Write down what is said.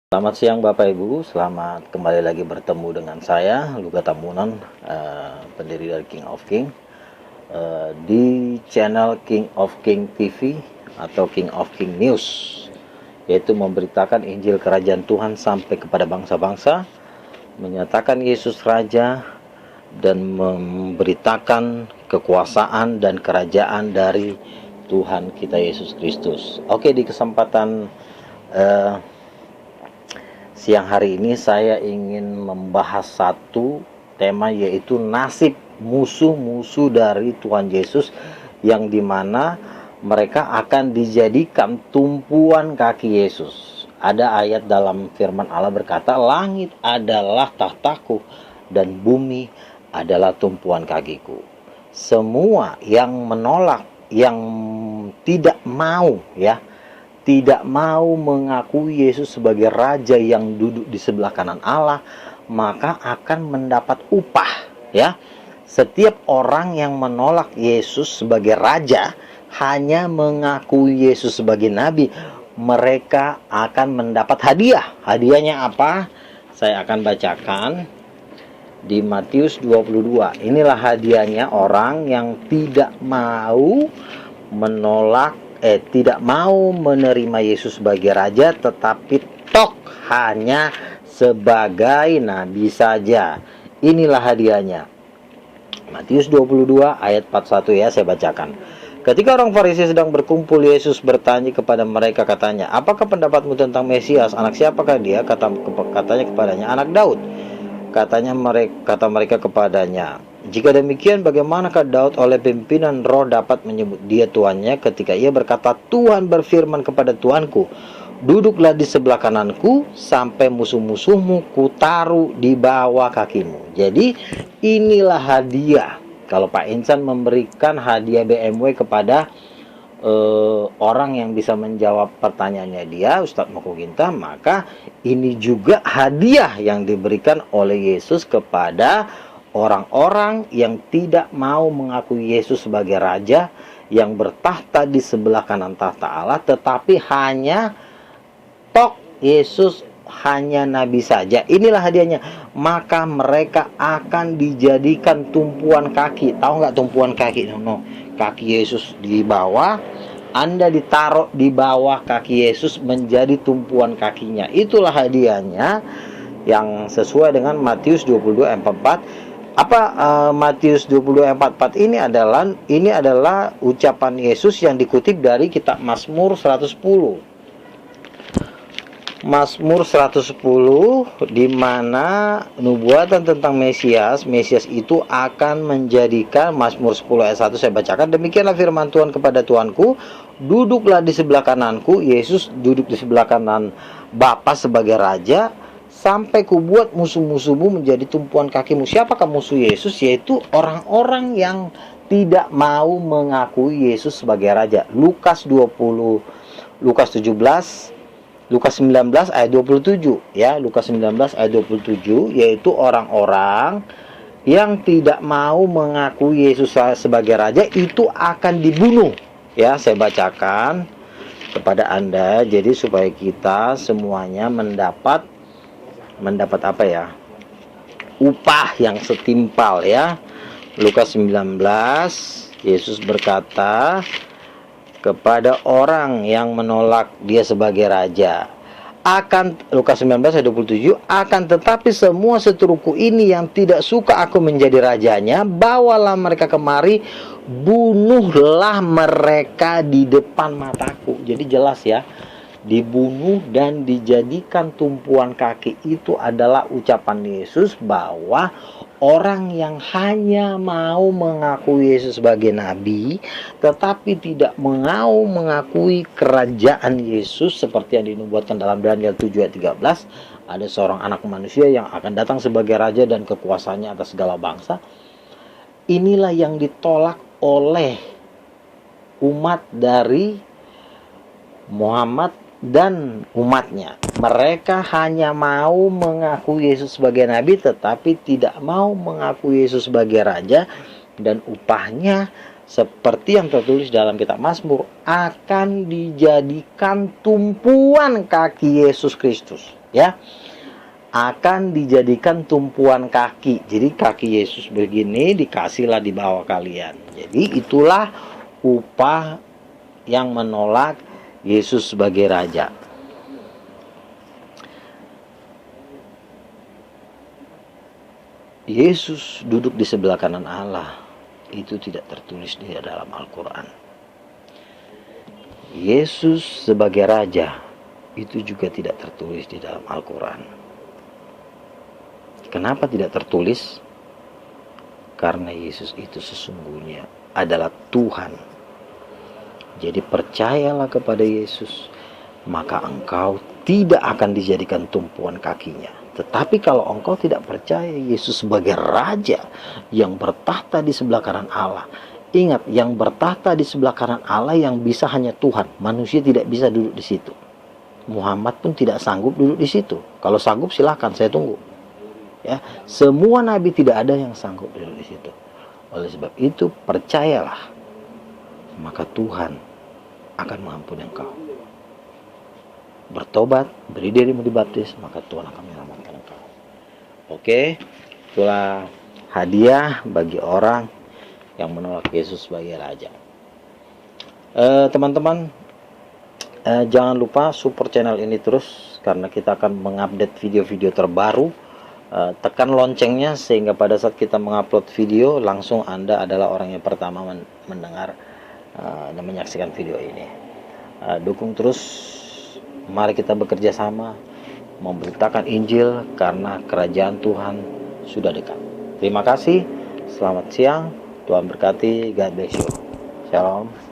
Selamat siang Bapak Ibu, selamat kembali lagi bertemu dengan saya Luka Tambunan, pendiri dari King of King, di channel King of King TV atau King of King News, yaitu memberitakan Injil Kerajaan Tuhan sampai kepada bangsa-bangsa, menyatakan Yesus Raja, dan memberitakan kekuasaan dan kerajaan dari Tuhan kita Yesus Kristus. Oke, di kesempatan siang hari ini saya ingin membahas satu tema, yaitu nasib musuh-musuh dari Tuhan Yesus, yang dimana mereka akan dijadikan tumpuan kaki Yesus. Ada ayat dalam firman Allah berkata, langit adalah tahtaku dan bumi adalah tumpuan kakiku. Semua yang menolak, yang tidak mau mengakui Yesus sebagai Raja yang duduk di sebelah kanan Allah, maka akan mendapat upah. Setiap orang yang menolak Yesus sebagai Raja, hanya mengakui Yesus sebagai Nabi, mereka akan mendapat hadiah. Hadiahnya apa? Saya akan bacakan di Matius 22. Inilah hadiahnya orang yang tidak mau tidak mau menerima Yesus sebagai Raja, tetapi hanya sebagai Nabi saja. Inilah hadiahnya. Matius 22 ayat 41 saya bacakan. Ketika orang Farisi sedang berkumpul, Yesus bertanya kepada mereka, katanya, apakah pendapatmu tentang Mesias? Anak siapakah dia? Katanya kepadanya, anak Daud. Kata mereka kepadanya, jika demikian, bagaimanakah Daud oleh pimpinan roh dapat menyebut dia tuannya, ketika ia berkata, Tuhan berfirman kepada Tuanku, duduklah di sebelah kananku sampai musuh-musuhmu kutaruh di bawah kakimu. Jadi inilah hadiah. Kalau Pak Insan memberikan hadiah BMW kepada orang yang bisa menjawab pertanyaannya dia, Ustadz Mokoginta, maka ini juga hadiah yang diberikan oleh Yesus kepada orang-orang yang tidak mau mengakui Yesus sebagai Raja yang bertahta di sebelah kanan tahta Allah, tetapi hanya Yesus hanya Nabi saja. Inilah hadiahnya. Maka mereka akan dijadikan tumpuan kaki. Tahu nggak tumpuan kaki? Kaki Yesus di bawah, Anda ditaruh di bawah kaki Yesus menjadi tumpuan kakinya. Itulah hadiahnya yang sesuai dengan Matius 22 ayat 44. Matius 22 ayat 44 ini adalah ucapan Yesus yang dikutip dari kitab Mazmur 110. Mazmur 110, di mana nubuatan tentang Mesias itu akan menjadikan Mazmur 10 ayat 1 saya bacakan. Demikianlah firman Tuhan kepada Tuanku, duduklah di sebelah kananku. Yesus duduk di sebelah kanan Bapa sebagai Raja, sampai kubuat musuh-musuhmu menjadi tumpuan kakimu. Siapakah musuh Yesus? Yaitu orang-orang yang tidak mau mengakui Yesus sebagai Raja. Lukas 19 ayat 27 Lukas 19 ayat 27, yaitu orang-orang yang tidak mau mengakui Yesus sebagai Raja itu akan dibunuh. Saya bacakan kepada Anda, jadi supaya kita semuanya mendapat upah yang setimpal. Lukas 19, Yesus berkata kepada orang yang menolak dia sebagai Raja, Lukas 19 ayat 27, akan tetapi semua seteruku ini yang tidak suka aku menjadi rajanya, bawalah mereka kemari, bunuhlah mereka di depan mataku. Jadi jelas dibunuh dan dijadikan tumpuan kaki itu adalah ucapan Yesus bahwa orang yang hanya mau mengakui Yesus sebagai Nabi, tetapi tidak mau mengakui kerajaan Yesus seperti yang dinubuatkan dalam Daniel 7 ayat 13, ada seorang anak manusia yang akan datang sebagai Raja dan kekuasaannya atas segala bangsa. Inilah yang ditolak oleh umat dari Muhammad dan umatnya. Mereka hanya mau mengakui Yesus sebagai Nabi, tetapi tidak mau mengakui Yesus sebagai Raja, dan upahnya seperti yang tertulis dalam kitab Mazmur, akan dijadikan tumpuan kaki Yesus Kristus, ya. Akan dijadikan tumpuan kaki. Jadi kaki Yesus begini dikasihlah di bawah kalian. Jadi itulah upah yang menolak Yesus sebagai raja. Yesus duduk di sebelah kanan Allah, itu tidak tertulis di dalam Al-Quran. Yesus sebagai raja, itu juga tidak tertulis di dalam Al-Quran. Kenapa tidak tertulis? Karena Yesus itu sesungguhnya adalah Tuhan. Jadi percayalah kepada Yesus, maka engkau tidak akan dijadikan tumpuan kakinya. Tetapi kalau engkau tidak percaya Yesus sebagai raja yang bertahta di sebelah kanan Allah, ingat, yang bertahta di sebelah kanan Allah yang bisa hanya Tuhan. Manusia tidak bisa duduk di situ. Muhammad pun tidak sanggup duduk di situ. Kalau sanggup silahkan, saya tunggu. Ya, semua nabi tidak ada yang sanggup duduk di situ. Oleh sebab itu percayalah, maka Tuhan akan mengampuni engkau. Bertobat, beri dirimu dibaptis, maka Tuhan akan menyelamatkan engkau. Oke, itulah hadiah bagi orang yang menolak Yesus sebagai raja. Teman-teman, jangan lupa support channel ini terus, karena kita akan mengupdate video-video terbaru. Tekan loncengnya sehingga pada saat kita mengupload video, langsung Anda adalah orang yang pertama mendengar dan menyaksikan video ini. Dukung terus, mari kita bekerja sama memberitakan Injil, karena kerajaan Tuhan sudah dekat. Terima kasih, selamat siang, Tuhan berkati, God bless you. Shalom.